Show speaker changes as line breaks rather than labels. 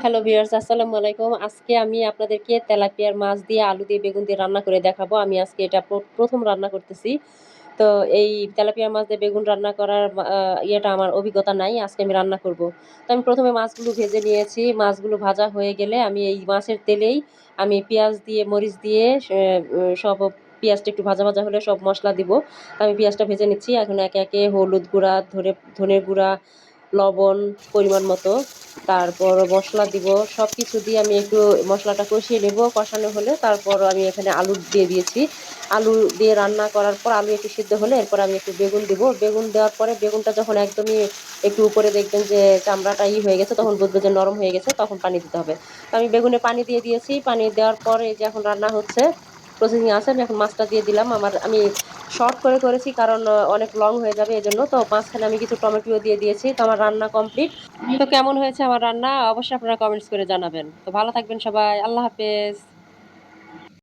Hello viewers, আসসালামু আলাইকুম। আজকে আমি আপনাদেরকে তেলাপিয়ার মাছ দিয়ে আলু দিয়ে বেগুন দিয়ে রান্না করে দেখাবো। আমি আজকে এটা ১ম রান্না করতেছি। তো এই তেলাপিয়া মাছ দিয়ে বেগুন রান্না করার ইয়েটা আমার অভিজ্ঞতা নাই। আজকে আমি রান্না করব। তো আমি ১ম এ মাছগুলো ভেজে নিয়েছি। মাছগুলো ভাজা হয়ে গেলে আমি এই মাছের তেলেই আমি পেঁয়াজ দিয়ে, মরিচ দিয়ে সব পেঁয়াজটা একটু ভাজা, ভাজা হলে সব মসলা দিব। আমি পেঁয়াজটা ভেজে নিচ্ছি। এখন একে, একে হলুদ গুঁড়া, ধনের গুঁড়া, লবণ পরিমাণ মতো, তারপর মসলা দিব। সবকিছু দিয়ে আমি একটু মসলাটা কষিয়ে নেব। কষানো হলে তারপর আমি এখানে আলু দিয়ে দিয়েছি। আলু দিয়ে রান্না করার পর আলু একটু সিদ্ধ হলে এরপর আমি একটু বেগুন দিব। বেগুন দেওয়ার পরে বেগুনটা যখন একদমই একটু উপরে দেখবেন যে চামড়াটা হয়ে গেছে, তখন বুঝবেন যে নরম হয়ে গেছে, তখন পানি দিতে হবে। তো আমি বেগুনে পানি দিয়ে দিয়েছি। পানি দেওয়ার পর এই যে এখন রান্না হচ্ছে, প্রসেসিং আছে। আমি এখন মাছটা দিয়ে দিলাম। আমি শর্ট করে করেছি কারণ অনেক লং হয়ে যাবে এজন্য। তো মাঝখানে আমি কিছু টমেটোও দিয়ে দিয়েছি। তো আমার রান্না কমপ্লিট। তো কেমন হয়েছে আমার রান্না অবশ্যই আপনারা কমেন্টস করে জানাবেন। তো ভালো থাকবেন সবাই। আল্লাহ হাফেজ।